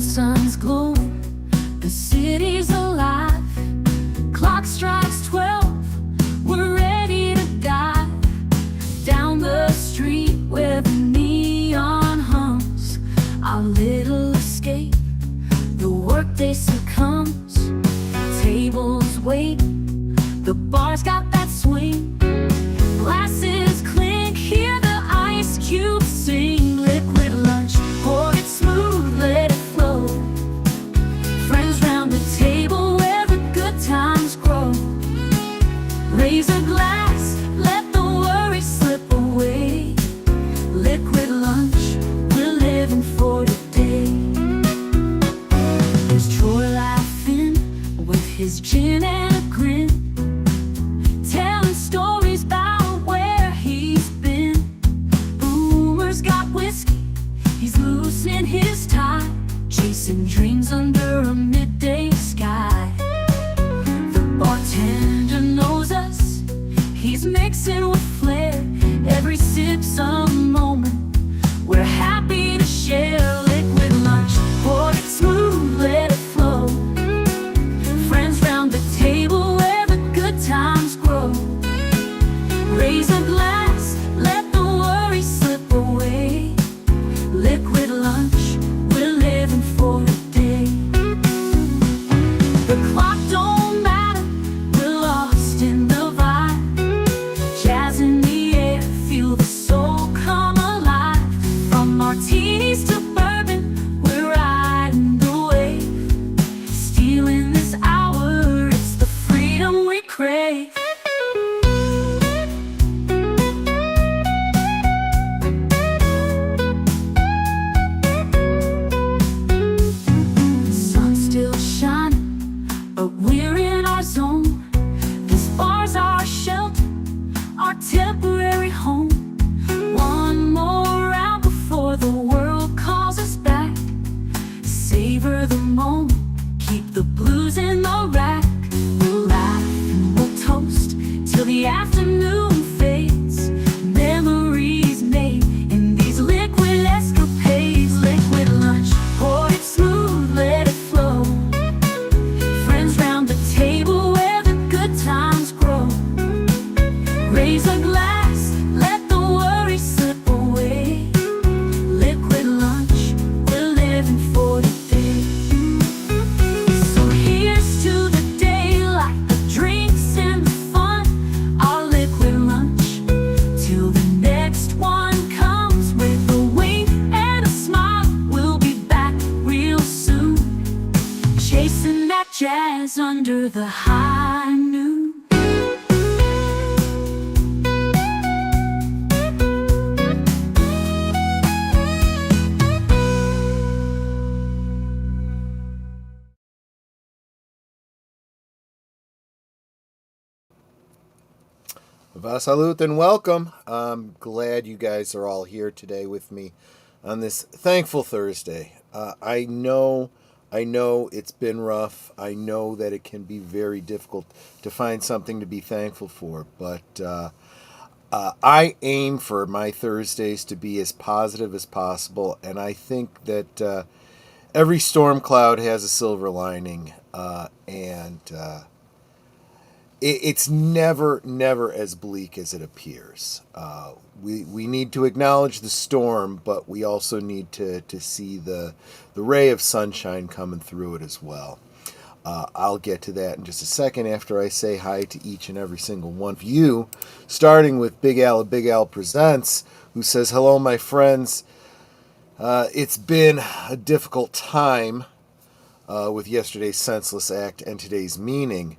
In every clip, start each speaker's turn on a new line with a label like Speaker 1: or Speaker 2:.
Speaker 1: Sun's glowing, the city's alive. Clock strikes 12, we're ready to dive down the street where the neon hums. Our little escape, the workday succumbs. Tables wait, the bar's got that swing. Glasses clink, hear the ice cubes sing. Liquid lunch, pour it smooth, let it flow. Friends round the table where the good times grow. Raise a glass, let the worries slip away. Liquid lunch, we're living for today. There's Troy laughing with his gin and a grin, telling stories about where he's been. Boomer's got whiskey, he's loosening his tie, chasing dreams under a midday sky. The bartender knows us, he's mixing with flair. Every sip's a moment we're happy to share. Liquid lunch, pour it smooth, let it flow. Friends round the table where the good times grow. Raise a glass, let the worries slip away. Liquid lunch, we're living for today. The clock don't matter, we're lost in the vibe. Jazz in the air, feel the soul come alive. From martinis to bourbon, we're riding the wave. Stealing this hour, it's the freedom we crave. Sun's still shining, but we're in our zone. This bar's our shelter, our temporary home. One more round before the world calls us back. Savor the moment, keep the blues in the rack. We'll laugh and we'll toast till the afternoon fades. Memories made in these liquid escapades. Liquid lunch, pour it smooth, let it flow. Friends round the table where the good times grow. Raise a glass, let the worries slip away. Liquid lunch, we're living for today. So here's to the day, like the drinks and the fun. Our liquid lunch, till the next one comes. With a wink and a smile, we'll be back real soon. Chasing that jazz under the high noon.
Speaker 2: Salut and welcome. I'm glad you guys are all here today with me on this thankful Thursday. I know it's been rough. I know that it can be very difficult to find something to be thankful for, but I aim for my Thursdays to be as positive as possible, and I think that every storm cloud has a silver lining, and it's never as bleak as it appears. We need to acknowledge the storm, but we also need to see the ray of sunshine coming through it as well. I'll get to that in just a second after I say hi to each and every single one of you, starting with Big Al of Big Al Presents, who says, hello, my friends. It's been a difficult time with yesterday's senseless act and today's meaning,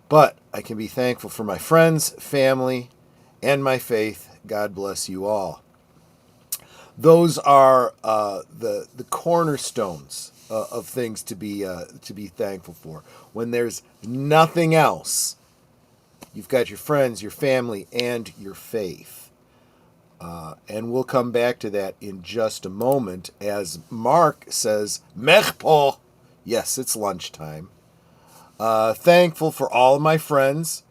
Speaker 2: but I can be thankful for my friends, family, and my faith. God bless you all. Those are the cornerstones of things to be thankful for. When there's nothing else, you've got your friends, your family, and your faith. And we'll come back to that in just a moment as Mark says, Mechpo. Yes, it's lunchtime. Thankful for all of my friends,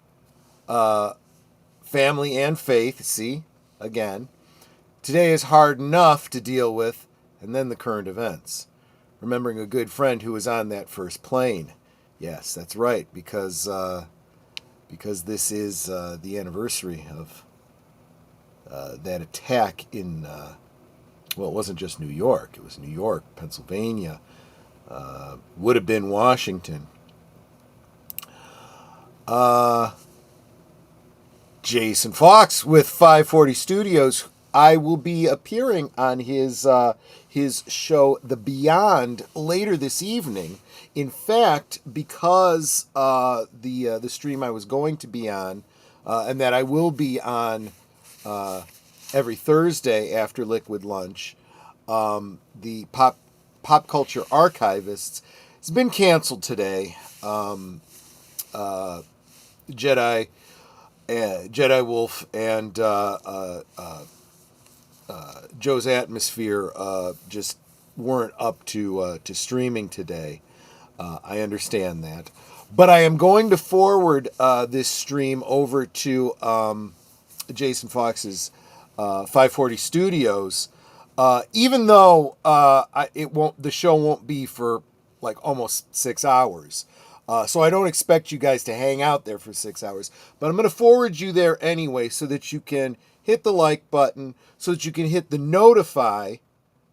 Speaker 2: family, and faith. See, again. Today is hard enough to deal with, and then the current events. Remembering a good friend who was on that first plane. Yes, that's right, because this is the anniversary of that attack in, well, it wasn't just New York. It was New York, Pennsylvania, would have been Washington. Jason Fox with 540 Studios. I will be appearing on his show, The Beyond, later this evening. In fact, because the stream I was going to be on, and that I will be on every Thursday after Liquid Lunch, the pop culture archivists, has been canceled today. Jedi Wolf and JoesAtmosfere just weren't up to streaming today. I understand that, but I am going to forward this stream over to Jason Fox's 540 Studios, even though the show won't be for like almost 6 hours. So I don't expect you guys to hang out there for 6 hours, but I'm going to forward you there anyway so that you can hit the like button, so that you can hit the notify,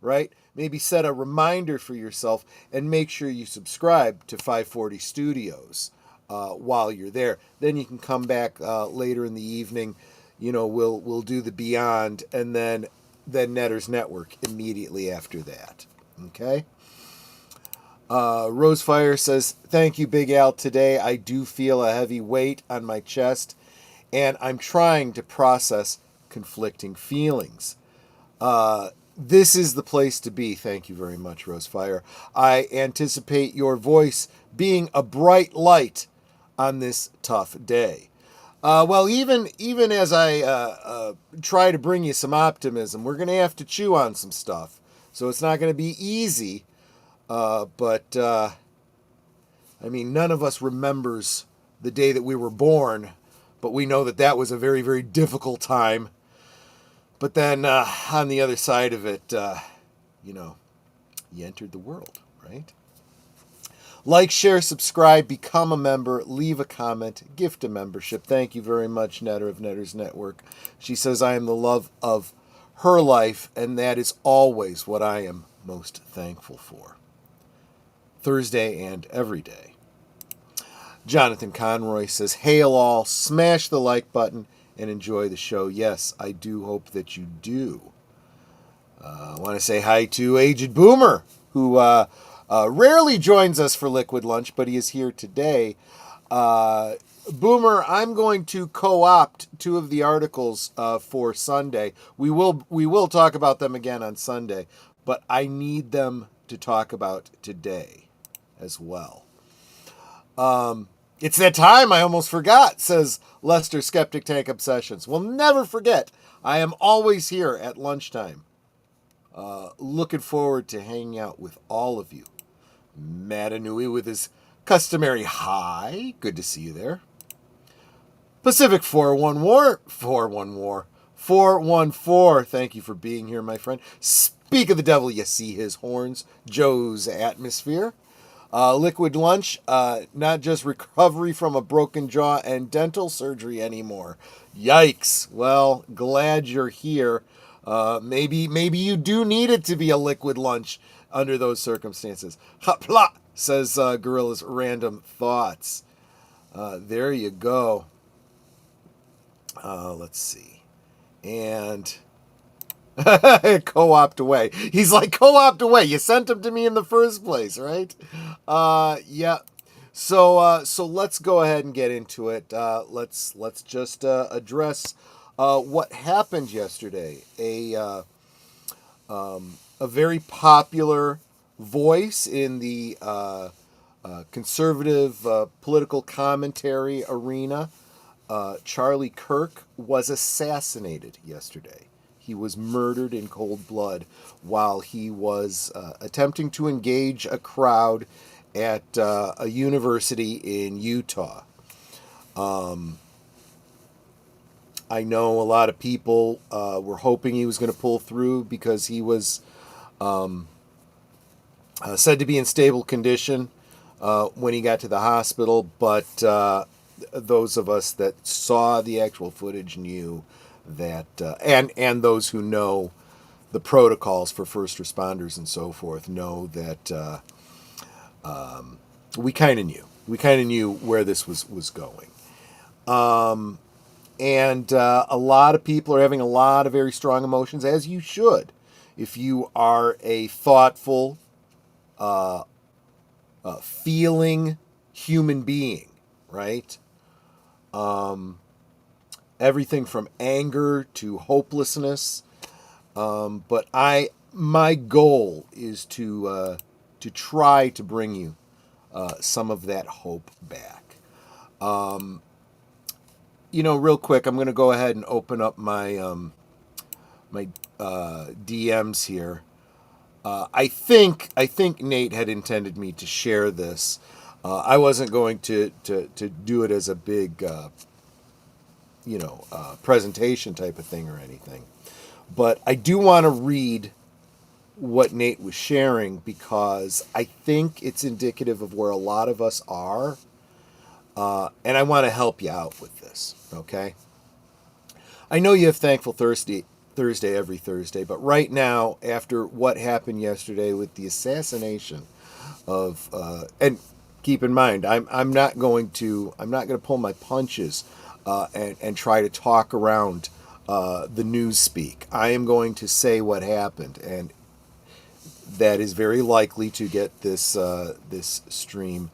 Speaker 2: right? Maybe set a reminder for yourself and make sure you subscribe to 540 Studios while you're there. Then you can come back later in the evening. You know, we'll do the Beyond, and then Netter's Network immediately after that. Okay? Rosefire says, thank you, Big Al. Today I do feel a heavy weight on my chest, and I'm trying to process conflicting feelings. This is the place to be. Thank you very much, Rosefire. I anticipate your voice being a bright light on this tough day. Well, even as I try to bring you some optimism, we're going to have to chew on some stuff. So it's not going to be easy. But I mean, none of us remembers the day that we were born, but we know that was a very, very difficult time. But then on the other side of it, you entered the world, right? Like, share, subscribe, become a member, leave a comment, gift a membership. Thank you very much, Netter of Netter's Network. She says, I am the love of her life, and that is always what I am most thankful for. Thursday and every day. Jonathan Conroy says, hail all, smash the like button, and enjoy the show. Yes, I do hope that you do. I want to say hi to Aged Boomer, who rarely joins us for Liquid Lunch, but he is here today. Boomer, I'm going to co-opt 2 of the articles for Sunday. We will talk about them again on Sunday, but I need them to talk about today as well. It's that time, I almost forgot, says Lester Skeptic Tank Obsessions. We'll never forget. I am always here at lunchtime. Looking forward to hanging out with all of you. Matanui with his customary hi. Good to see you there. Pacific 414. Thank you for being here, my friend. Speak of the devil, you see his horns. JoesAtmosfere. Liquid Lunch, not just recovery from a broken jaw and dental surgery anymore. Yikes. Well, glad you're here. Maybe you do need it to be a Liquid Lunch under those circumstances. Hopla, says Gorilla's Random Thoughts. There you go. Let's see. And co-opt away. He's like, co-opt away. You sent him to me in the first place, right? Yeah. So let's go ahead and get into it. Let's just address what happened yesterday. A very popular voice in the conservative political commentary arena, Charlie Kirk, was assassinated yesterday. He was murdered in cold blood while he was attempting to engage a crowd at a university in Utah. I know a lot of people were hoping he was going to pull through because he was said to be in stable condition when he got to the hospital, but those of us that saw the actual footage knew that, and those who know the protocols for first responders and so forth know that we kind of knew. We kind of knew where this was going. And a lot of people are having a lot of very strong emotions, as you should. If you are a thoughtful, feeling human being, right? Everything from anger to hopelessness. But my goal is to try to bring you some of that hope back. Real quick, I'm going to go ahead and open up my my DMs here. I think Nate had intended me to share this. I wasn't going to do it as a big presentation type of thing or anything. But I do want to read what Nate was sharing because I think it's indicative of where a lot of us are. And I want to help you out with this, okay? I know you have Thankful Thursday every Thursday, but right now, after what happened yesterday with the assassination of, and keep in mind, I'm not going to pull my punches and try to talk around the news speak. I am going to say what happened, and that is very likely to get this stream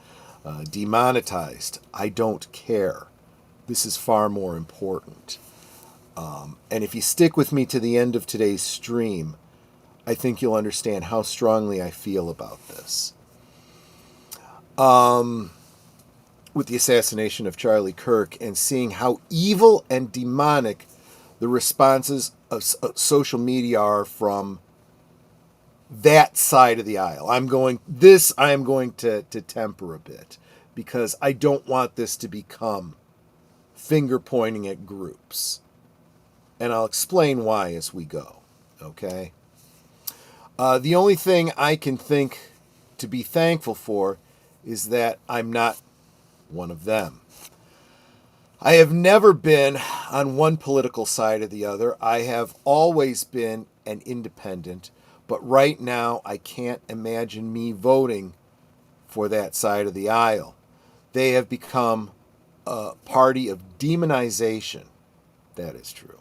Speaker 2: demonetized. I don't care. This is far more important. And if you stick with me to the end of today's stream, I think you'll understand how strongly I feel about this. With the assassination of Charlie Kirk and seeing how evil and demonic the responses of social media are from that side of the aisle. I am going to temper a bit because I don't want this to become finger pointing at groups. And I'll explain why as we go. Okay? The only thing I can think to be thankful for is that I'm not one of them. I have never been on one political side or the other. I have always been an independent. But right now, I can't imagine me voting for that side of the aisle. They have become a party of demonization. That is true.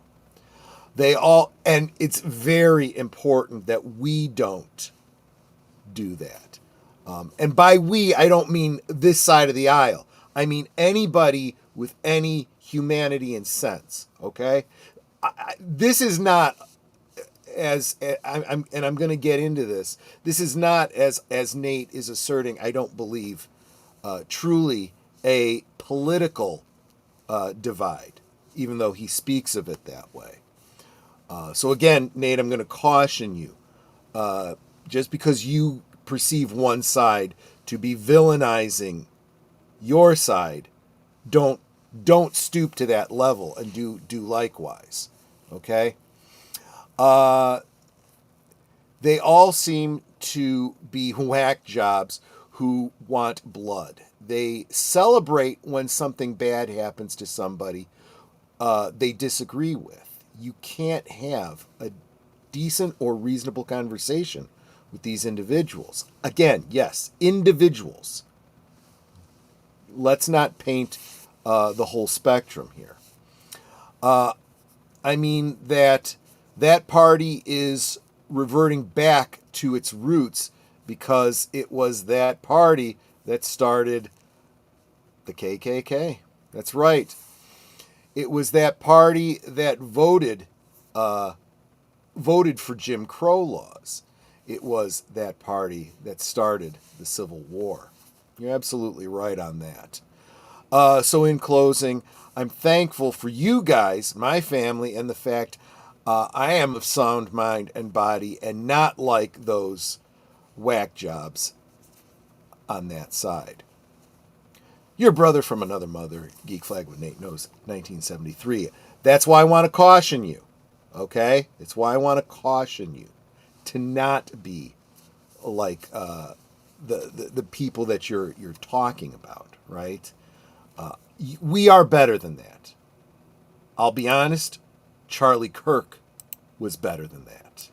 Speaker 2: And it's very important that we don't do that. And by we, I don't mean this side of the aisle. I mean anybody with any humanity and sense. Okay? This is not... I'm going to get into this. This is not as Nate is asserting. I don't believe truly a political divide, even though he speaks of it that way. So again, Nate, I'm going to caution you. Just because you perceive one side to be villainizing your side, don't stoop to that level and do likewise. Okay. They all seem to be whack jobs who want blood. They celebrate when something bad happens to somebody they disagree with. You can't have a decent or reasonable conversation with these individuals. Again, yes, individuals. Let's not paint the whole spectrum here. I mean that party is reverting back to its roots because it was that party that started the KKK. That's right. It was that party that voted for Jim Crow laws. It was that party that started the Civil War. You're absolutely right on that. So in closing, I'm thankful for you guys, my family, and the fact I am of sound mind and body and not like those whack jobs. on that side. Your brother from another mother, Geek Flag with Nate knows, 1973. That's why I want to caution you, okay? It's why I want to caution you to not be like the people that you're talking about, right? We are better than that. I'll be honest, Charlie Kirk was better than that.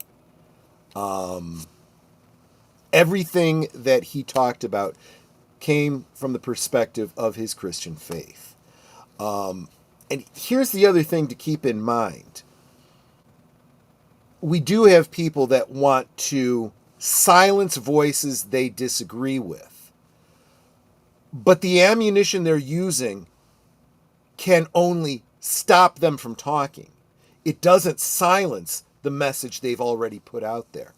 Speaker 2: Everything that he talked about came from the perspective of his Christian faith. And here's the other thing to keep in mind. We do have people that want to silence voices they disagree with. But the ammunition they're using can only stop them from talking. It doesn't silence the message they've already put out there.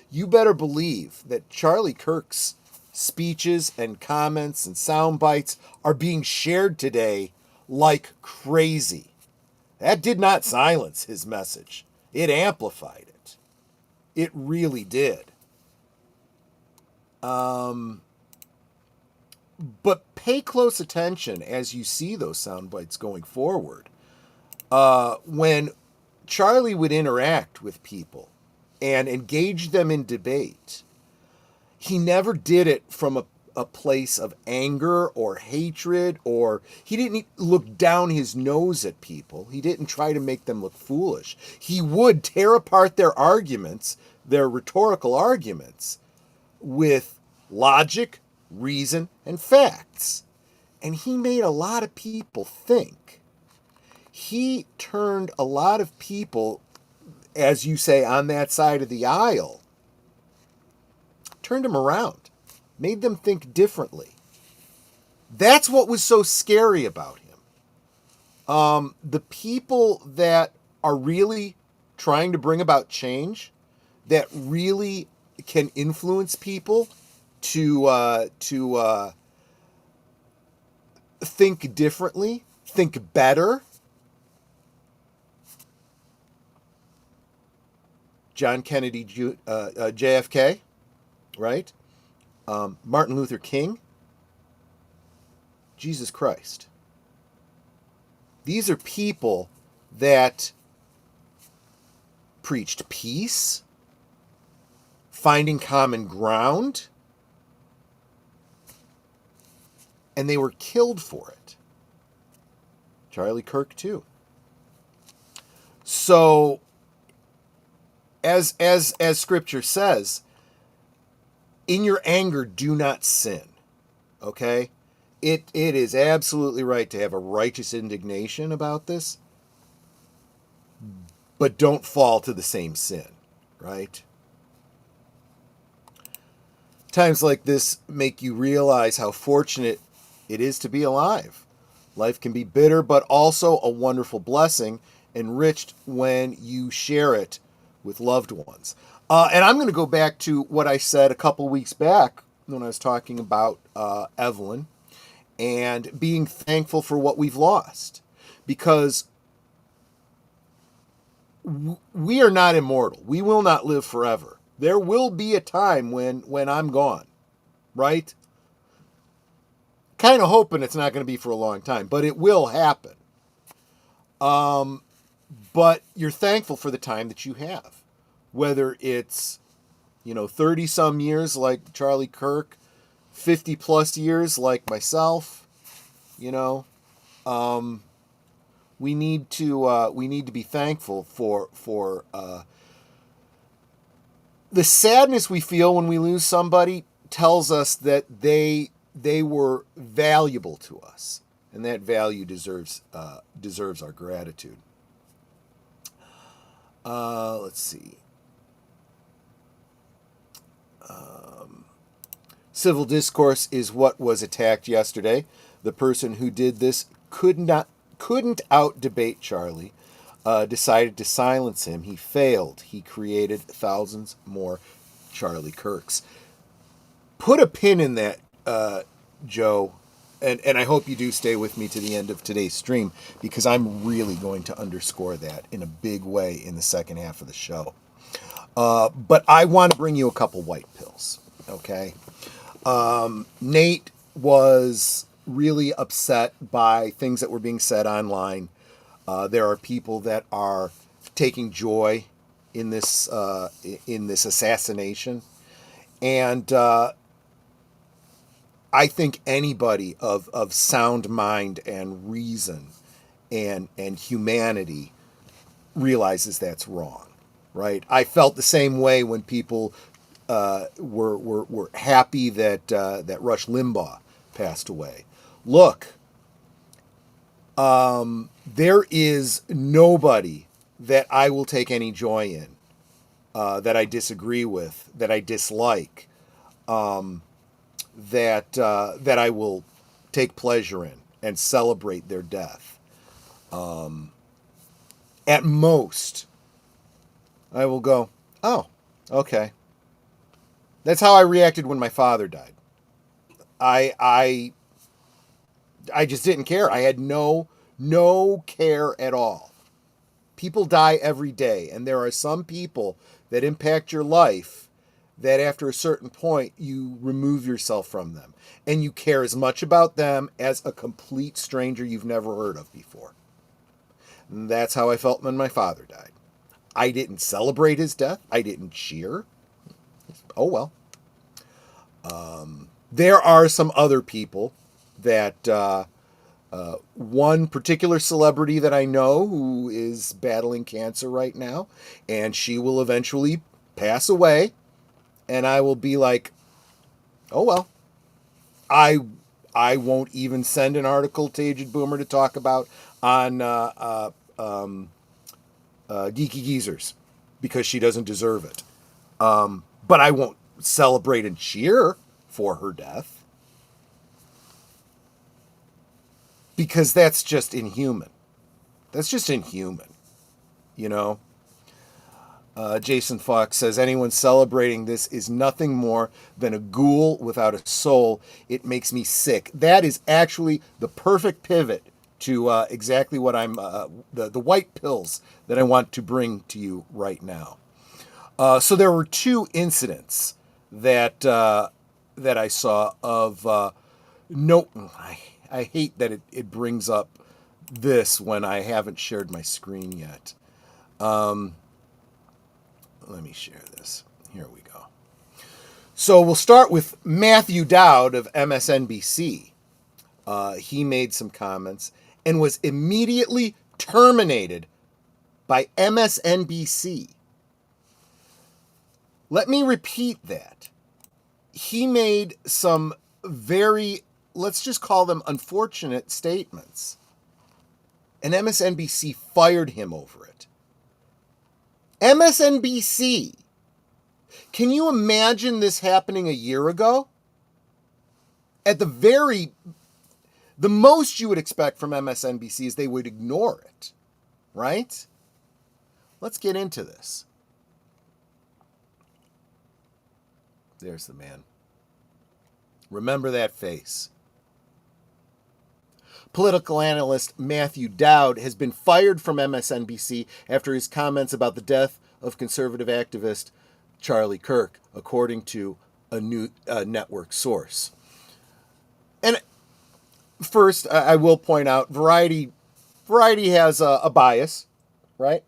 Speaker 2: You better believe that Charlie Kirk's speeches and comments and sound bites are being shared today like crazy. That did not silence his message. It amplified it. It really did. But pay close attention as you see those sound bites going forward. When Charlie would interact with people and engage them in debate, he never did it from a place of anger or hatred, or he didn't look down his nose at people. He didn't try to make them look foolish. He would tear apart their arguments, their rhetorical arguments, with logic, reason, and facts. And he made a lot of people think. He turned a lot of people, as you say, on that side of the aisle, turned them around, made them think differently. That's what was so scary about him. The people that are really trying to bring about change, that really can influence people to think differently, think better. John Kennedy, JFK, right? Martin Luther King, Jesus Christ. These are people that preached peace, finding common ground, and they were killed for it. Charlie Kirk too. So, as Scripture says, in your anger, do not sin. Okay? It is absolutely right to have a righteous indignation about this, but don't fall to the same sin, right? Times like this make you realize how fortunate it is to be alive. Life can be bitter, but also a wonderful blessing, enriched when you share it with loved ones. And I'm going to go back to what I said a couple weeks back when I was talking about Evelyn and being thankful for what we've lost. Because we are not immortal. We will not live forever. There will be a time when I'm gone, right? Kind of hoping it's not going to be for a long time, but it will happen. But you're thankful for the time that you have. Whether it's, 30 some years like Charlie Kirk, 50 plus years like myself, we need to be thankful for the sadness we feel when we lose somebody tells us that they were valuable to us, and that value deserves our gratitude. Let's see. Civil discourse is what was attacked yesterday. The person who did this couldn't out-debate Charlie, decided to silence him. He failed. He created thousands more Charlie Kirks. Put a pin in that, Joe, and I hope you do stay with me to the end of today's stream, because I'm really going to underscore that in a big way in the second half of the show. But I want to bring you a couple white pills, okay? Nate was really upset by things that were being said online. There are people that are taking joy in this assassination, and I think anybody of sound mind and reason and humanity realizes that's wrong, right? I felt the same way when people were happy that Rush Limbaugh passed away. Look, there is nobody that I will take any joy in, that I disagree with, that I dislike, that I will take pleasure in and celebrate their death. At most, I will go, oh, okay. That's how I reacted when my father died. I just didn't care. I had no care at all. People die every day, and there are some people that impact your life that after a certain point you remove yourself from them, and you care as much about them as a complete stranger you've never heard of before. And that's how I felt when my father died. I didn't celebrate his death. I didn't cheer. Oh well. There are some other people that one particular celebrity that I know who is battling cancer right now, and she will eventually pass away, and I will be like, oh well. I won't even send an article to Aged Boomer to talk about on Geeky Geezers because she doesn't deserve it. But I won't celebrate and cheer for her death because that's just inhuman. That's just inhuman, you know? Jason Fox says, anyone celebrating this is nothing more than a ghoul without a soul. It makes me sick. That is actually the perfect pivot to exactly what I'm, the white pills that I want to bring to you right now. So there were two incidents that I saw of no. I hate that it brings up this when I haven't shared my screen yet. Let me share this. Here we go. So we'll start with Matthew Dowd of MSNBC. He made some comments and was immediately terminated by MSNBC. Let me repeat that. He made some very, let's just call them unfortunate statements. And MSNBC fired him over it. MSNBC. Can you imagine this happening a year ago? At the most you would expect from MSNBC is they would ignore it, right? Let's get into this. There's the man. Remember that face. Political analyst Matthew Dowd has been fired from MSNBC after his comments about the death of conservative activist Charlie Kirk, according to a new network source. And first, I will point out, Variety has a bias, right?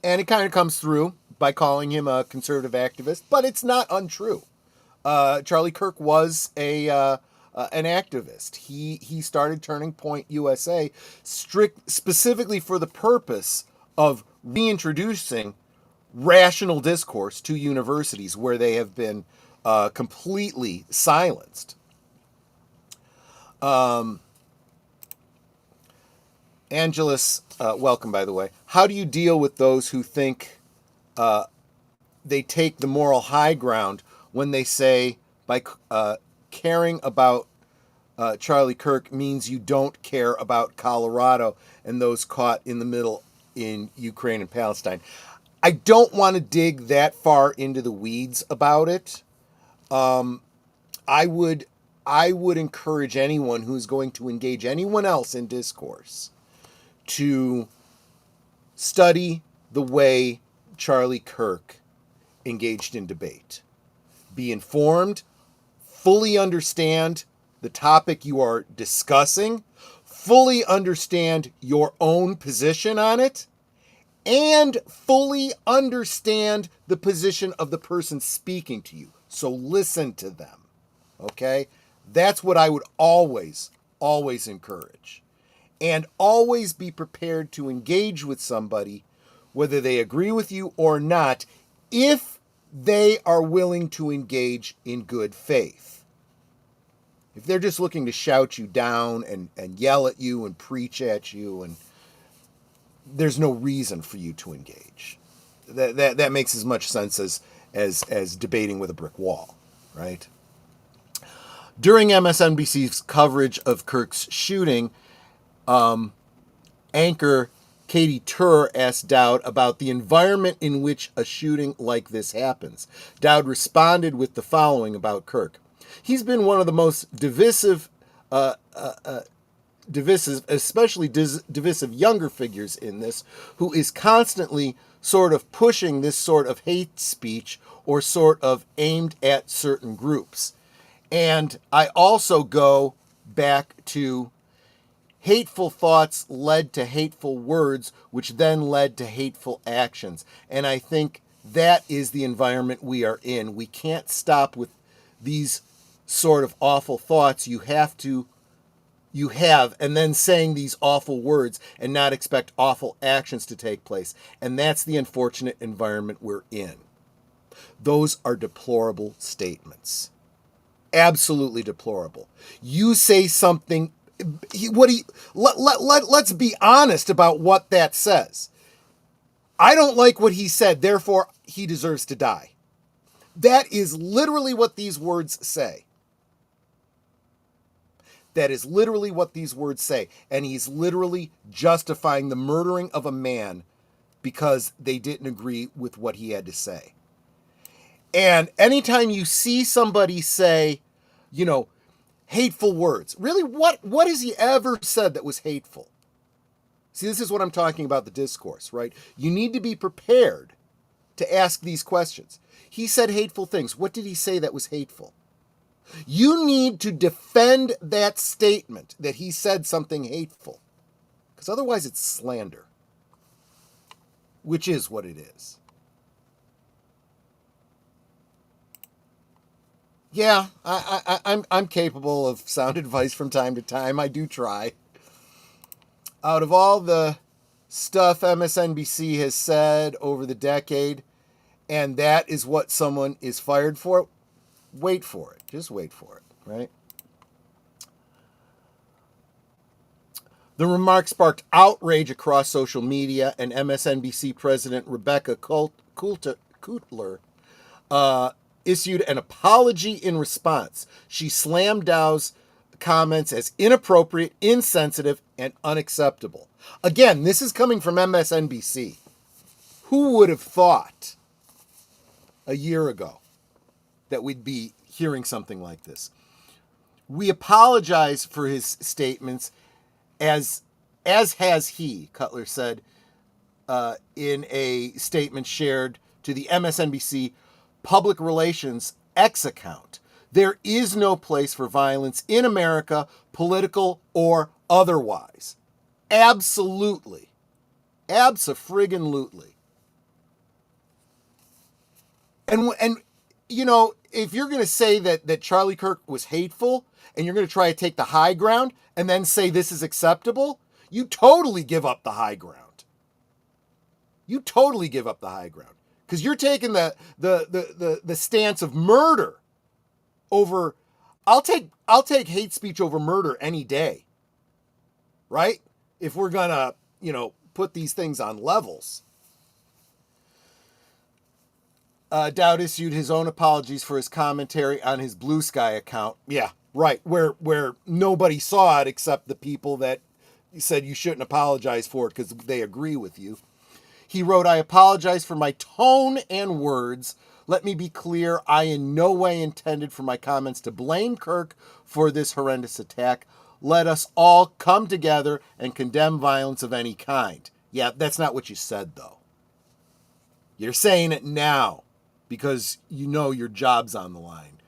Speaker 2: And it kind of comes through by calling him a conservative activist, but it's not untrue. Charlie Kirk was an activist. He started Turning Point USA specifically for the purpose of reintroducing rational discourse to universities where they have been completely silenced. Angelus, welcome, by the way. How do you deal with those who think they take the moral high ground when they say by caring about Charlie Kirk means you don't care about Colorado and those caught in the middle in Ukraine and Palestine? I don't want to dig that far into the weeds about it. I would encourage anyone who's going to engage anyone else in discourse to study the way Charlie Kirk engaged in debate. be informed, fully understand the topic you are discussing, fully understand your own position on it, and fully understand the position of the person speaking to you. So listen to them, okay? That's what I would always encourage. And always be prepared to engage with somebody, whether they agree with you or not, if they are willing to engage in good faith. If they're just looking to shout you down and yell at you and preach at you, and there's no reason for you to engage. That makes as much sense as debating with a brick wall, right? During MSNBC's coverage of Kirk's shooting, anchor Katie Tur asked Dowd about the environment in which a shooting like this happens. Dowd responded with the following about Kirk. He's been one of the most divisive, especially divisive younger figures in this, who is constantly sort of pushing this sort of hate speech or sort of aimed at certain groups. And I also go back to hateful thoughts led to hateful words, which then led to hateful actions. And I think that is the environment we are in. We can't stop with these sort of awful thoughts you have, and then saying these awful words and not expect awful actions to take place. And that's the unfortunate environment we're in. Those are deplorable statements. Absolutely deplorable. You say something, let's be honest about what that says. I don't like what he said, therefore he deserves to die. That is literally what these words say. That is literally what these words say. And he's literally justifying the murdering of a man because they didn't agree with what he had to say. And anytime you see somebody say, hateful words, really, what has he ever said that was hateful? See, this is what I'm talking about, the discourse, right? You need to be prepared to ask these questions. He said hateful things. What did he say that was hateful? You need to defend that statement that he said something hateful, because otherwise it's slander, which is what it is. Yeah, I'm capable of sound advice from time to time. I do try. Out of all the stuff MSNBC has said over the decade, and that is what someone is fired for, wait for it. Just wait for it, right? The remark sparked outrage across social media, and MSNBC President Rebecca Kutler issued an apology in response. She slammed Dow's comments as inappropriate, insensitive, and unacceptable. Again, this is coming from MSNBC. Who would have thought a year ago that we'd be hearing something like this? We apologize for his statements, as has he, Cutler said in a statement shared to the MSNBC Public Relations X account. There is no place for violence in America, political or otherwise. Absolutely. Abso-friggin-lutely. And if you're going to say that Charlie Kirk was hateful, and you're going to try to take the high ground and then say this is acceptable, you totally give up the high ground. You totally give up the high ground. Because you're taking the stance of murder over. I'll take hate speech over murder any day. Right? If we're gonna, put these things on levels. Dowd issued his own apologies for his commentary on his Blue Sky account. Yeah, right. Where nobody saw it except the people that said you shouldn't apologize for it because they agree with you. He wrote, I apologize for my tone and words. Let me be clear, I in no way intended for my comments to blame Kirk for this horrendous attack. Let us all come together and condemn violence of any kind. Yeah, that's not what you said, though. You're saying it now. because you know your job's on the line.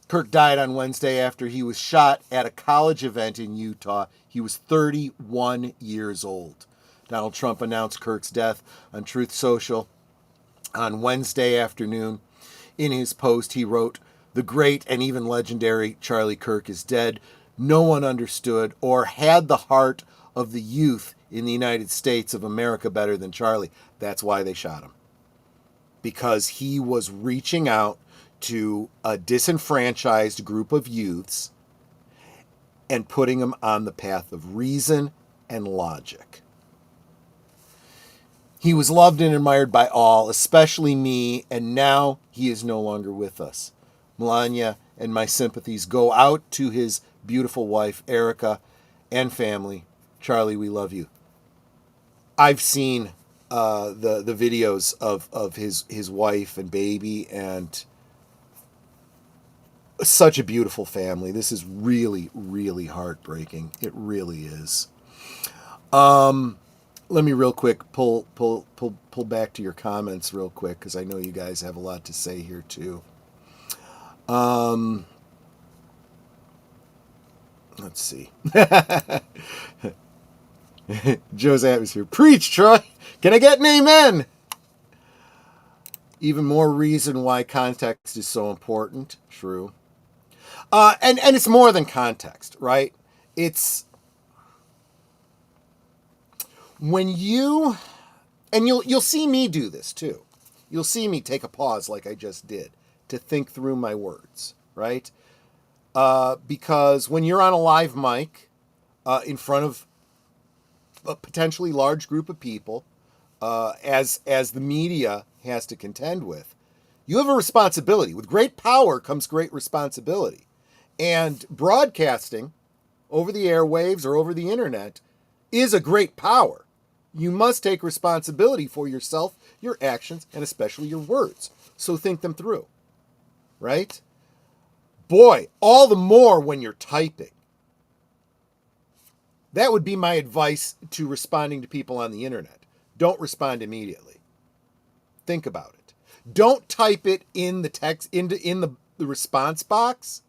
Speaker 2: Kirk died on Wednesday after he was shot at a college event in Utah. He was 31 years old. Donald Trump announced Kirk's death on Truth Social on Wednesday afternoon. In his post, he wrote, "The great and even legendary Charlie Kirk is dead. No one understood or had the heart of the youth in the United States of America better than Charlie." That's why they shot him. Because he was reaching out to a disenfranchised group of youths and putting them on the path of reason and logic. He was loved and admired by all, especially me, and now he is no longer with us. Melania and my sympathies go out to his beautiful wife, Erica, and family. Charlie, we love you. I've seen the videos of his wife and baby, and such a beautiful family. This is really, really heartbreaking. It really is. Let me real quick pull back to your comments real quick, because I know you guys have a lot to say here too. Let's see. Joe's Atmosphere. Preach, Troy. Can I get an amen? Even more reason why context is so important. True. And it's more than context, right? It's when you, and you'll see me do this too. You'll see me take a pause like I just did to think through my words, right? Because when you're on a live mic in front of a potentially large group of people, as the media has to contend with, you have a responsibility. With great power comes great responsibility. And broadcasting over the airwaves or over the internet is a great power. You must take responsibility for yourself, your actions, and especially your words. So think them through, right? Boy, all the more when you're typing. That would be my advice to responding to people on the internet. Don't respond immediately. Think about it. Don't type it in the text, in the response box.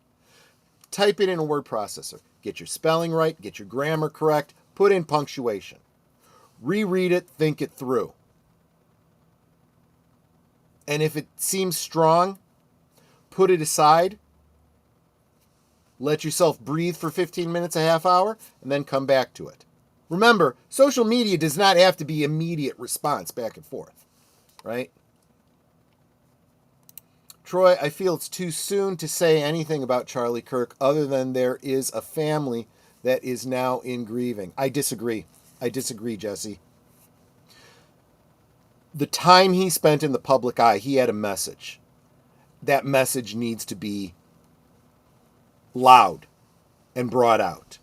Speaker 2: Type it in a word processor. Get your spelling right, get your grammar correct, put in punctuation. Reread it, think it through. And if it seems strong, put it aside. Let yourself breathe for 15 minutes, a half hour, and then come back to it. Remember, social media does not have to be immediate response back and forth, right? Troy, I feel it's too soon to say anything about Charlie Kirk other than there is a family that is now in grieving. I disagree. I disagree, Jesse. The time he spent in the public eye, he had a message. That message needs to be loud and brought out.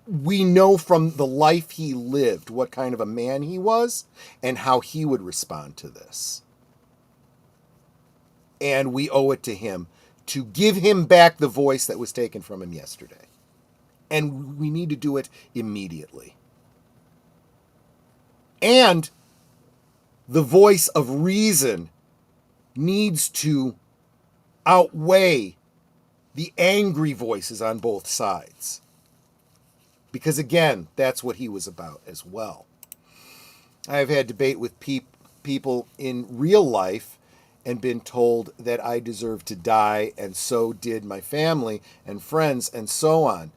Speaker 2: We know from the life he lived what kind of a man he was and how he would respond to this. And we owe it to him to give him back the voice that was taken from him yesterday. And we need to do it immediately. And the voice of reason needs to outweigh the angry voices on both sides. Because again, that's what he was about as well. I have had debate with people in real life and been told that I deserve to die, and so did my family and friends and so on.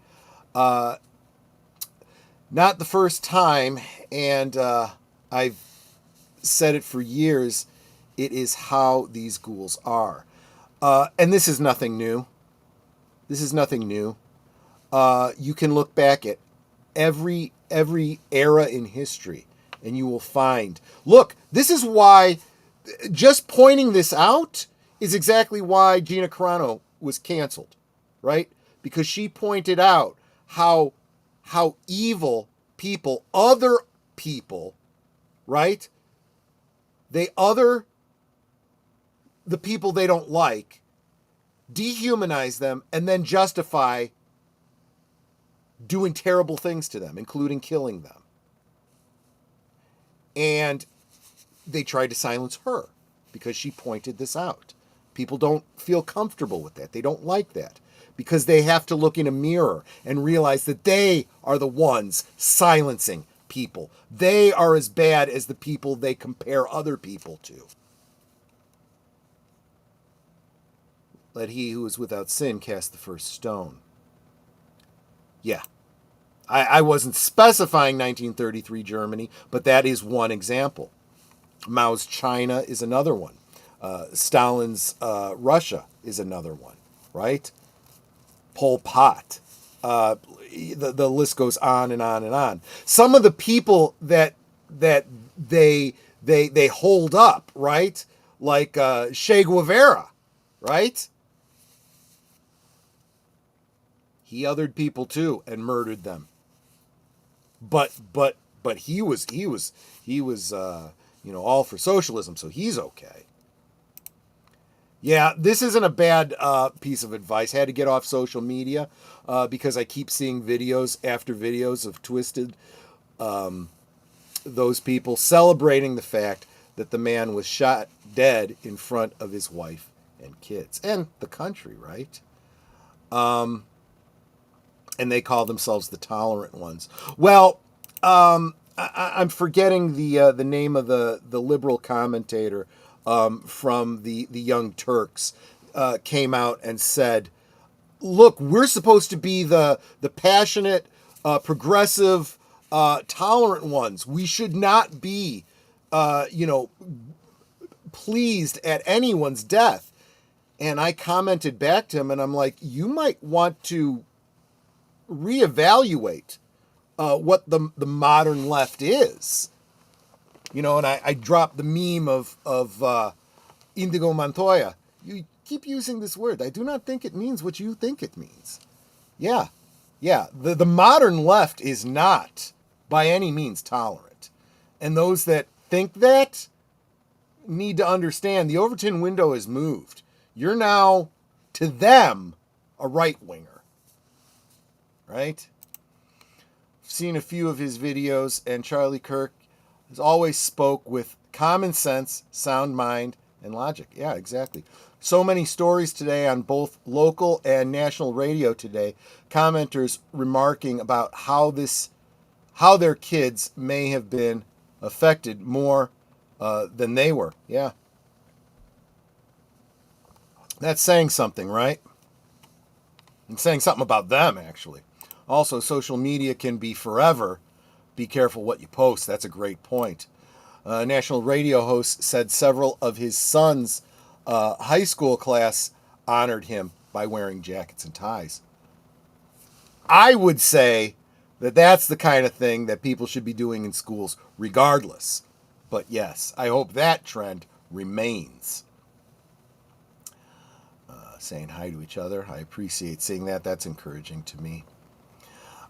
Speaker 2: Not the first time, and I've said it for years, it is how these ghouls are. And this is nothing new. This is nothing new. You can look back at every era in history, and you will find, look, this is why, just pointing this out is exactly why Gina Carano was canceled, right? Because she pointed out how evil people, other people, right? The people they don't like, dehumanize them, and then justify doing terrible things to them, including killing them. And they tried to silence her. because she pointed this out. People don't feel comfortable with that. They don't like that because they have to look in a mirror and realize that they are the ones silencing people. They are as bad as the people they compare other people to. Let he who is without sin cast the first stone. Yeah. I wasn't specifying 1933 Germany, but that is one example. Mao's China is another one. Stalin's Russia is another one, right? Pol Pot. The list goes on and on and on. Some of the people that they hold up, right? Like Che Guevara, right? He othered people too and murdered them. But he was all for socialism, so he's okay. Yeah, this isn't a bad piece of advice. I had to get off social media because I keep seeing videos after videos of twisted those people celebrating the fact that the man was shot dead in front of his wife and kids and the country, right? And they call themselves the tolerant ones. Well, I'm forgetting the name of the liberal commentator from the Young Turks came out and said, "Look, we're supposed to be the passionate, progressive, tolerant ones. We should not be, pleased at anyone's death." And I commented back to him, and I'm like, "You might want to reevaluate what the modern left is." And I dropped the meme of Indigo Montoya. You keep using this word. I do not think it means what you think it means. Yeah. The modern left is not by any means tolerant. And those that think that need to understand the Overton window has moved. You're now, to them, a right-winger. Right? I've seen a few of his videos, and Charlie Kirk has always spoke with common sense, sound mind, and logic. Yeah, exactly. So many stories today on both local and national radio today. Commenters remarking about how their kids may have been affected more than they were. Yeah. That's saying something, right? And saying something about them, actually. Also, social media can be forever. Be careful what you post. That's a great point. National radio host said several of his son's high school class honored him by wearing jackets and ties. I would say that that's the kind of thing that people should be doing in schools regardless. But yes, I hope that trend remains. Saying hi to each other. I appreciate seeing that. That's encouraging to me.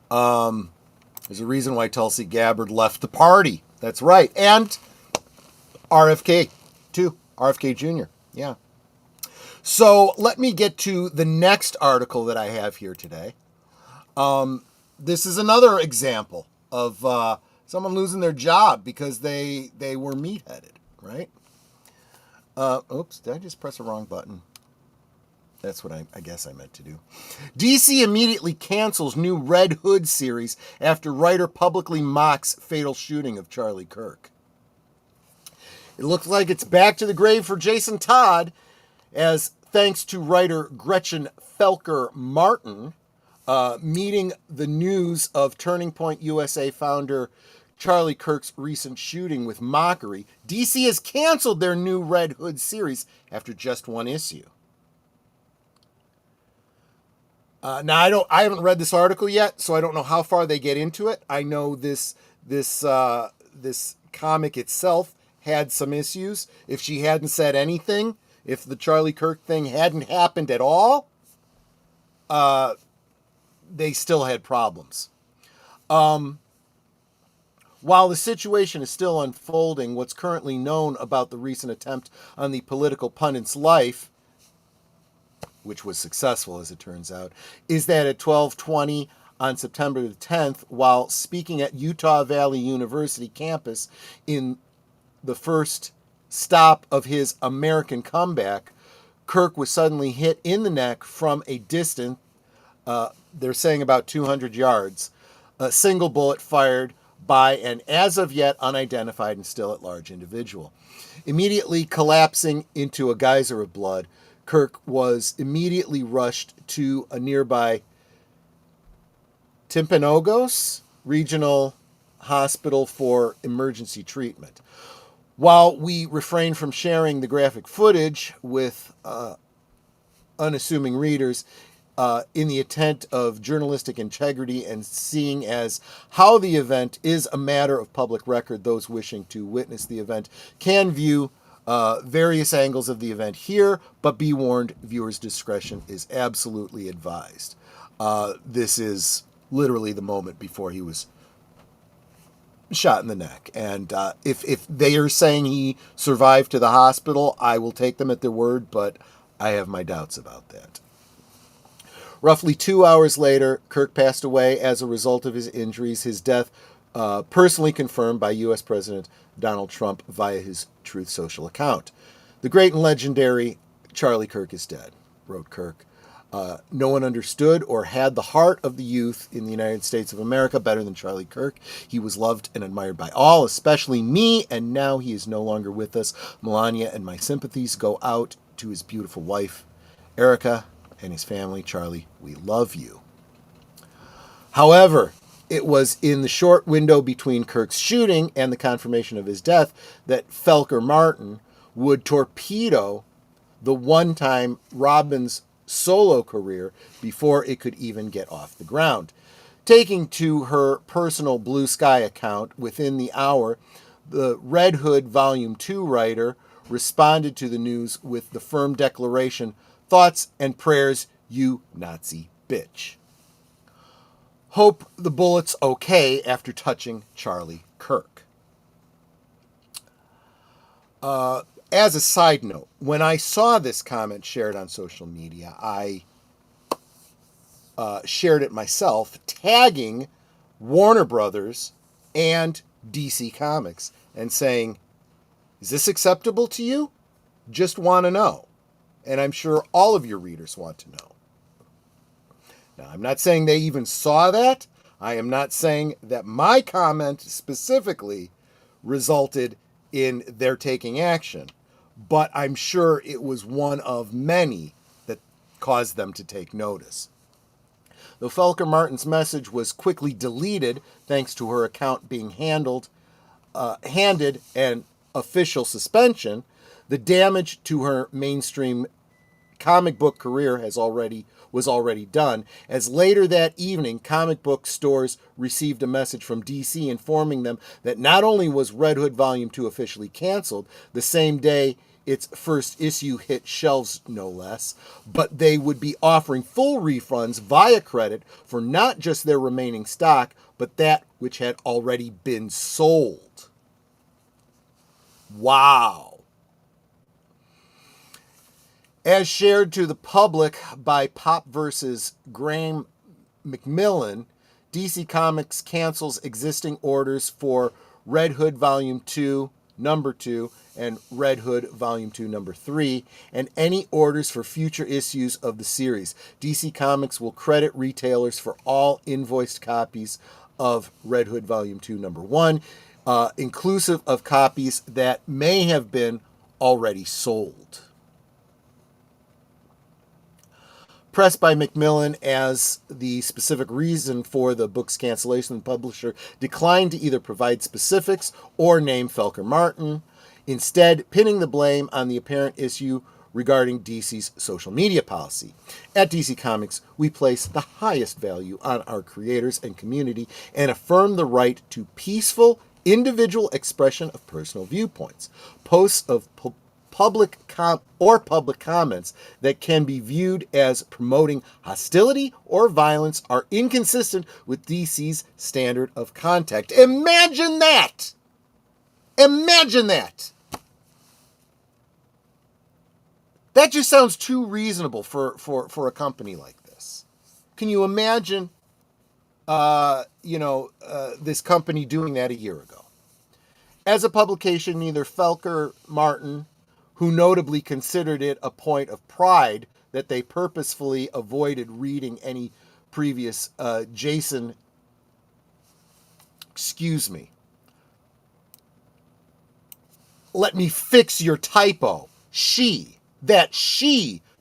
Speaker 2: There's a reason why Tulsi Gabbard left the party. That's right. And RFK, too. RFK Jr. Yeah. So let me get to the next article that I have here today. This is another example of someone losing their job because they were meat-headed, right? Oops, did I just press the wrong button? That's what I guess I meant to do. DC immediately cancels new Red Hood series after writer publicly mocks fatal shooting of Charlie Kirk. It looks like it's back to the grave for Jason Todd, as thanks to writer Gretchen Felker Martin, meeting the news of Turning Point USA founder Charlie Kirk's recent shooting with mockery, DC has canceled their new Red Hood series after just one issue. Now I haven't read this article yet, so I don't know how far they get into it. I know this comic itself had some issues. If she hadn't said anything, if the Charlie Kirk thing hadn't happened at all, they still had problems. While the situation is still unfolding, what's currently known about the recent attempt on the political pundit's life, which was successful as it turns out, is that at 12:20 on September the 10th, while speaking at Utah Valley University campus in the first stop of his American comeback, Kirk was suddenly hit in the neck from a distance, they're saying about 200 yards, a single bullet fired by an as of yet unidentified and still at large individual. Immediately collapsing into a geyser of blood, Kirk was immediately rushed to a nearby Timpanogos Regional Hospital for emergency treatment. While we refrain from sharing the graphic footage with unassuming readers, in the intent of journalistic integrity and seeing as how the event is a matter of public record, those wishing to witness the event can view various angles of the event here, but be warned, viewers' discretion is absolutely advised. This is literally the moment before he was shot in the neck. And if they are saying he survived to the hospital, I will take them at their word, but I have my doubts about that. Roughly 2 hours later, Kirk passed away as a result of his injuries, his death personally confirmed by U.S. President Donald Trump via his Truth Social account. The great and legendary Charlie Kirk is dead, wrote Kirk. No one understood or had the heart of the youth in the United States of America better than Charlie Kirk. He was loved and admired by all, especially me, and now he is no longer with us. Melania and my sympathies go out to his beautiful wife, Erica, and his family. Charlie, we love you. However, it was in the short window between Kirk's shooting and the confirmation of his death that Felker Martin would torpedo the one-time Robbins solo career before it could even get off the ground. Taking to her personal Blue Sky account within the hour, the Red Hood Volume 2 writer responded to the news with the firm declaration, "Thoughts and prayers, you Nazi bitch." Hope the bullet's okay after touching Charlie Kirk. As a side note, when I saw this comment shared on social media, I shared it myself, tagging Warner Brothers and DC Comics and saying, is this acceptable to you? Just want to know. And I'm sure all of your readers want to know. Now, I'm not saying they even saw that. I am not saying that my comment specifically resulted in their taking action. But I'm sure it was one of many that caused them to take notice. Though Felker Martin's message was quickly deleted thanks to her account being handed an official suspension, the damage to her mainstream comic book career was already done, as later that evening, comic book stores received a message from DC informing them that not only was Red Hood Volume 2 officially canceled, the same day its first issue hit shelves, no less, but they would be offering full refunds via credit for not just their remaining stock, but that which had already been sold. Wow. As shared to the public by Pop vs. Graham McMillan, DC Comics cancels existing orders for Red Hood Volume 2, Number 2, and Red Hood Volume 2, Number 3, and any orders for future issues of the series. DC Comics will credit retailers for all invoiced copies of Red Hood Volume 2, Number 1, inclusive of copies that may have been already sold. Pressed by McMillan as the specific reason for the book's cancellation, the publisher declined to either provide specifics or name Felker Martin, instead pinning the blame on the apparent issue regarding DC's social media policy. At DC Comics, we place the highest value on our creators and community and affirm the right to peaceful, individual expression of personal viewpoints. Posts of public comments that can be viewed as promoting hostility or violence are inconsistent with DC's standard of conduct. Imagine that! Imagine that! That just sounds too reasonable for a company like this. Can you imagine, this company doing that a year ago? As a publication, neither Felker, Martin, who notably considered it a point of pride that they purposefully avoided reading any previous Jason, excuse me, let me fix your typo. She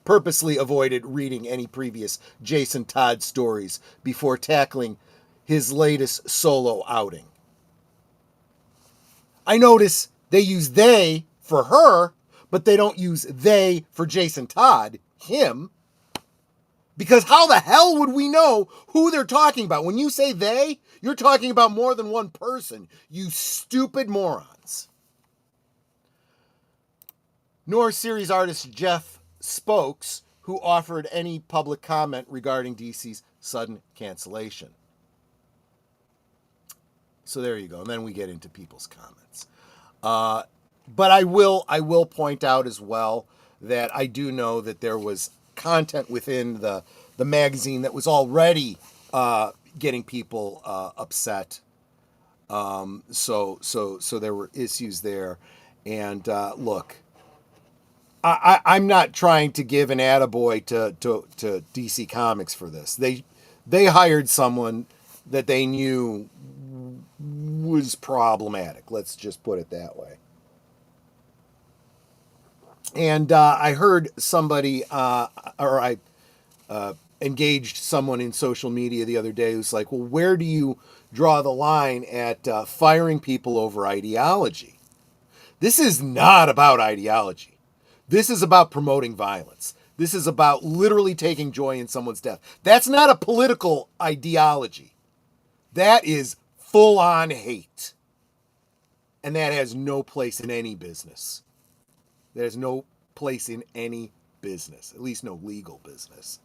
Speaker 2: purposely avoided reading any previous Jason Todd stories before tackling his latest solo outing. I notice they use they for her, but they don't use they for Jason Todd, him. Because how the hell would we know who they're talking about? When you say they, you're talking about more than one person, you stupid morons. Nor series artist Jeff Spokes, who offered any public comment regarding DC's sudden cancellation. So there you go. And then we get into people's comments. But I will point out as well that I do know that there was content within the magazine that was already getting people upset. So there were issues there. And look, I'm not trying to give an attaboy to DC Comics for this. They hired someone that they knew was problematic. Let's just put it that way. And I heard somebody, or I engaged someone in social media the other day who's like, well, where do you draw the line at firing people over ideology? This is not about ideology. This is about promoting violence. This is about literally taking joy in someone's death. That's not a political ideology. That is full-on hate. And that has no place in any business. There's no place in any business, at least no legal business.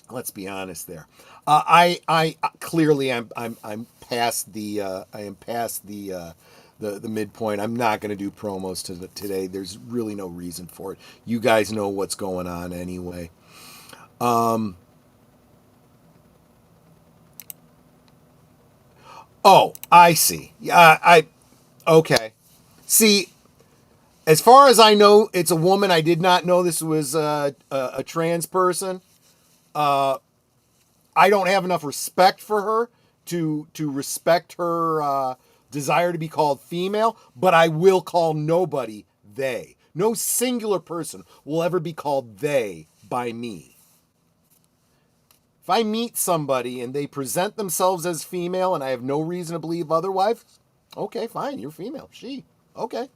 Speaker 2: Let's be honest there. I clearly I'm past the the midpoint. I'm not going to do promos today. There's really no reason for it. You guys know what's going on anyway. Oh, I see. Okay. See, as far as I know, it's a woman. I did not know this was a trans person. I don't have enough respect for her to respect her desire to be called female, but I will call nobody they. No singular person will ever be called they by me. If I meet somebody and they present themselves as female and I have no reason to believe otherwise, okay, fine, you're female. She, okay.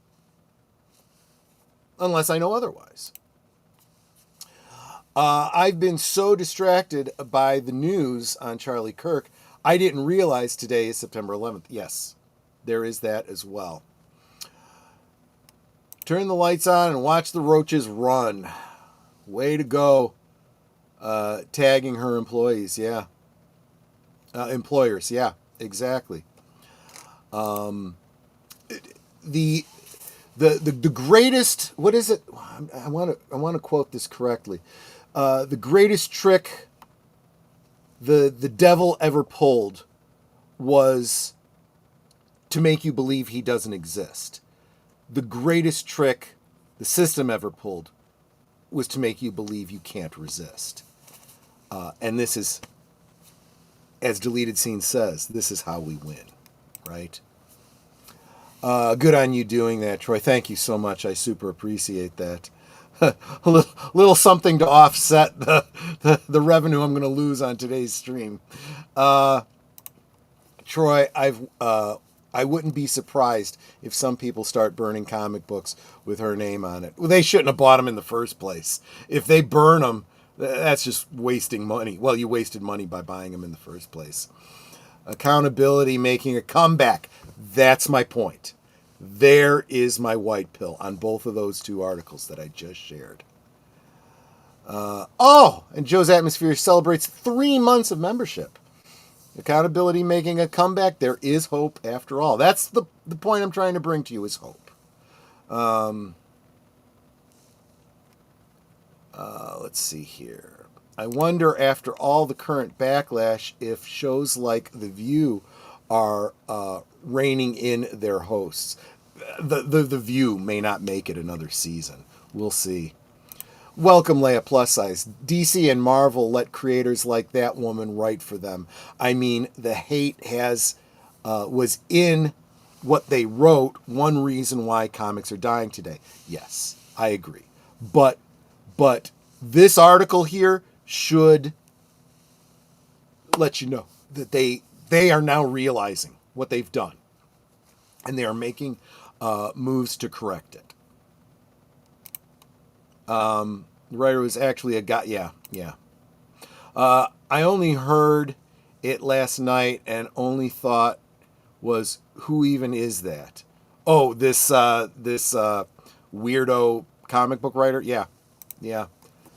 Speaker 2: Unless I know otherwise. I've been so distracted by the news on Charlie Kirk, I didn't realize today is September 11th. Yes, there is that as well. Turn the lights on and watch the roaches run. Way to go. Tagging her employees, yeah. Employers, yeah, exactly. The greatest, what is it? I want to quote this correctly. The greatest trick the devil ever pulled was to make you believe he doesn't exist. The greatest trick the system ever pulled was to make you believe you can't resist. And this is, as Deleted Scene says, this is how we win, right? Good on you doing that, Troy. Thank you so much. I super appreciate that. A little something to offset the revenue I'm going to lose on today's stream. Troy, I wouldn't be surprised if some people start burning comic books with her name on it. Well, they shouldn't have bought them in the first place. If they burn them, that's just wasting money. Well, you wasted money by buying them in the first place. Accountability making a comeback. That's my point. There is my white pill on both of those two articles that I just shared. And Joe's Atmosphere celebrates 3 months of membership. Accountability making a comeback. There is hope after all. That's the point I'm trying to bring to you is hope. Let's see here. I wonder, after all the current backlash, if shows like The View are reining in their hosts. The View may not make it another season. We'll see. Welcome, Leia Plus Size. DC and Marvel let creators like that woman write for them. I mean, the hate was in what they wrote. One reason why comics are dying today. Yes, I agree. But this article here should let you know that they are now realizing what they've done, and they are making moves to correct it. The writer was actually a guy. Yeah. I only heard it last night and only thought was, who even is that? Oh, this weirdo comic book writer. Yeah.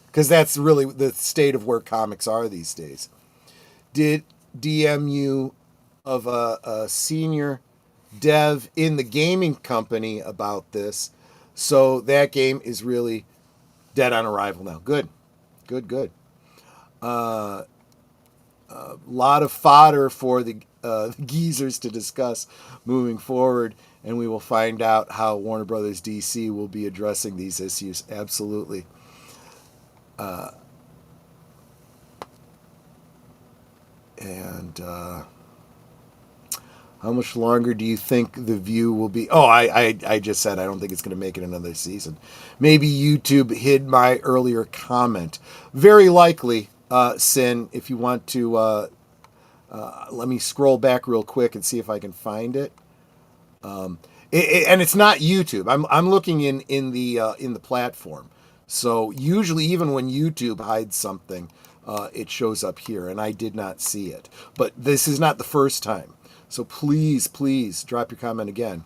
Speaker 2: Because that's really the state of where comics are these days. Did DMU of a senior dev in the gaming company about this, so that game is really dead on arrival now. Good. A lot of fodder for the geezers to discuss moving forward, and we will find out how Warner Brothers DC will be addressing these issues. Absolutely. How much longer do you think The View will be? Oh, I just said I don't think it's going to make it another season. Maybe YouTube hid my earlier comment. Very likely, Sin, if you want to, let me scroll back real quick and see if I can find it. And it's not YouTube. I'm looking in the platform. So usually, even when YouTube hides something, it shows up here, and I did not see it. But this is not the first time. So please drop your comment again.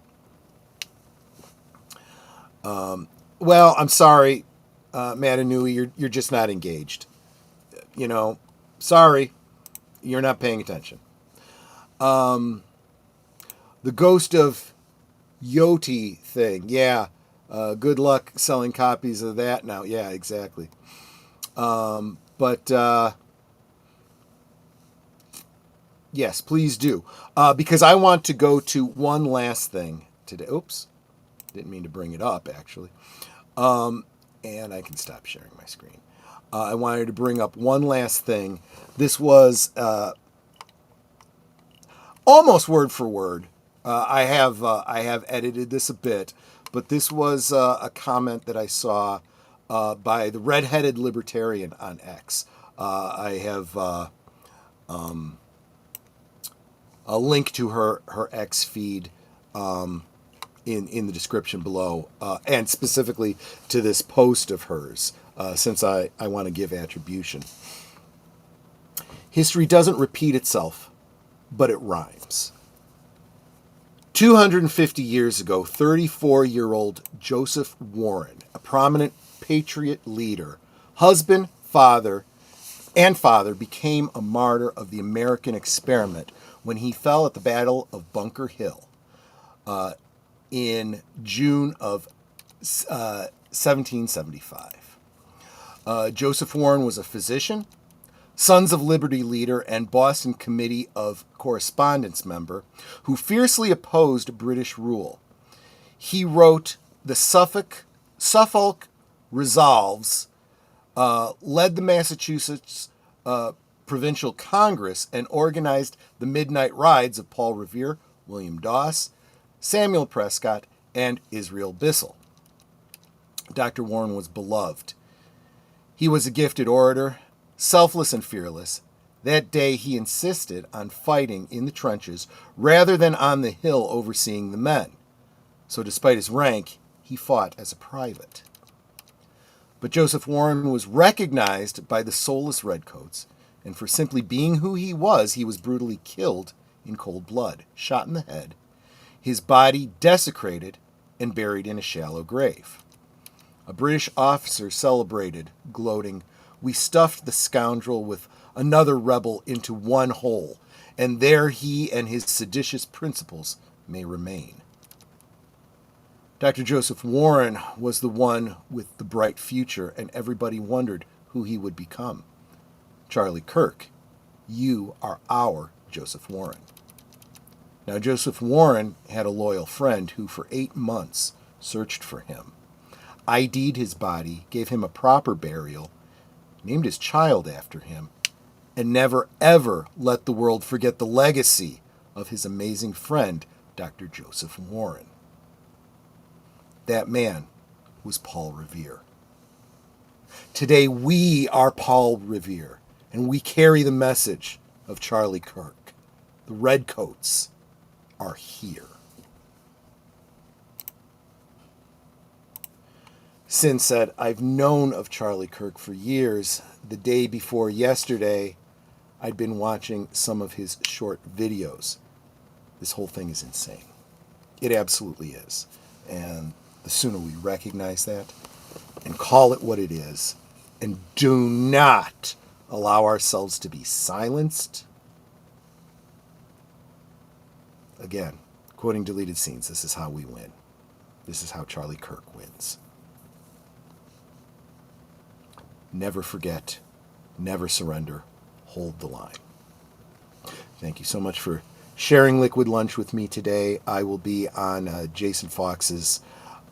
Speaker 2: Well, I'm sorry, Matanui, you're just not engaged. Sorry, you're not paying attention. The Ghost of Yoti thing, yeah. Good luck selling copies of that now. Yeah, exactly. Yes, please do. Because I want to go to one last thing today. Oops. Didn't mean to bring it up, actually. And I can stop sharing my screen. I wanted to bring up one last thing. This was almost word for word. I have edited this a bit, but this was a comment that I saw by the redheaded libertarian on X. I have a link to her X feed in the description below, and specifically to this post of hers, since I want to give attribution. History doesn't repeat itself, but it rhymes. 250 years ago, 34-year-old Joseph Warren, a prominent patriot leader, husband, father, became a martyr of the American experiment when he fell at the Battle of Bunker Hill in June of 1775. Joseph Warren was a physician, Sons of Liberty leader, and Boston Committee of Correspondence member who fiercely opposed British rule. He wrote the Suffolk Resolves, led the Massachusetts Provincial Congress, and organized the Midnight Rides of Paul Revere, William Doss, Samuel Prescott, and Israel Bissell. Dr. Warren was beloved. He was a gifted orator, selfless and fearless. That day he insisted on fighting in the trenches rather than on the hill overseeing the men. So despite his rank, he fought as a private. But Joseph Warren was recognized by the soulless redcoats, and for simply being who he was brutally killed in cold blood, shot in the head, his body desecrated and buried in a shallow grave. A British officer celebrated, gloating, "We stuffed the scoundrel with another rebel into one hole, and there he and his seditious principles may remain." Dr. Joseph Warren was the one with the bright future, and everybody wondered who he would become. Charlie Kirk, you are our Joseph Warren. Now, Joseph Warren had a loyal friend who for 8 months searched for him, ID'd his body, gave him a proper burial, named his child after him, and never ever let the world forget the legacy of his amazing friend, Dr. Joseph Warren. That man was Paul Revere. Today we are Paul Revere, and we carry the message of Charlie Kirk. The Redcoats are here. Sin said, I've known of Charlie Kirk for years. The day before yesterday, I'd been watching some of his short videos. This whole thing is insane. It absolutely is. And the sooner we recognize that and call it what it is, and do not allow ourselves to be silenced. Again, quoting deleted scenes, this is how we win. This is how Charlie Kirk wins. Never forget, never surrender, hold the line. Thank you so much for sharing Liquid Lunch with me today. I will be on Jason Fox's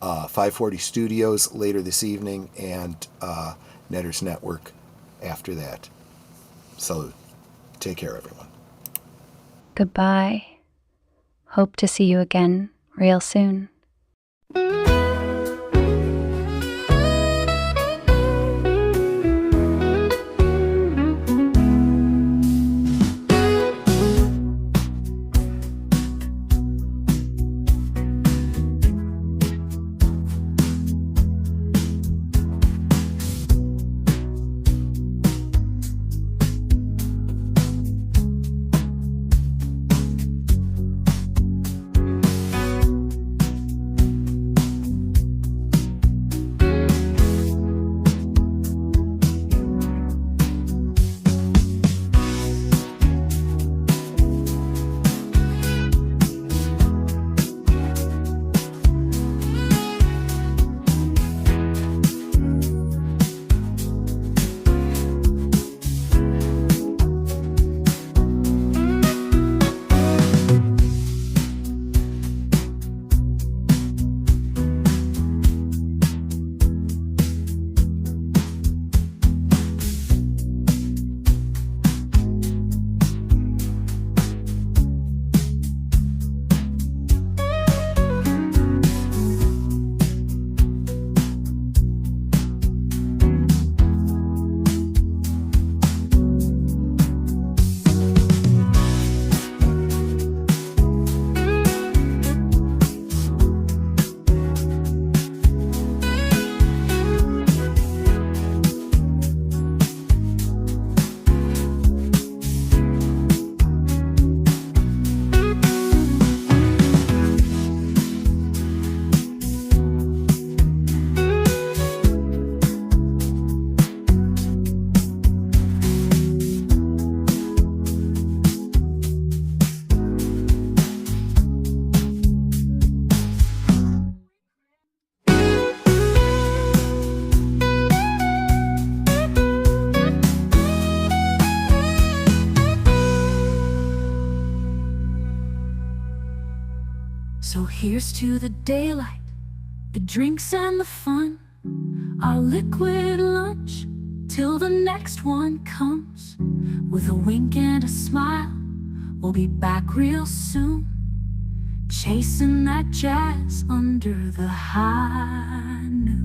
Speaker 2: 540 Studios later this evening and Netters Network after that. Salute. Take care, everyone.
Speaker 3: Goodbye. Hope to see you again real soon.
Speaker 1: So here's to the daylight, the drinks and the fun, our liquid lunch, till the next one comes. With a wink and a smile, we'll be back real soon, chasing that jazz under the high noon.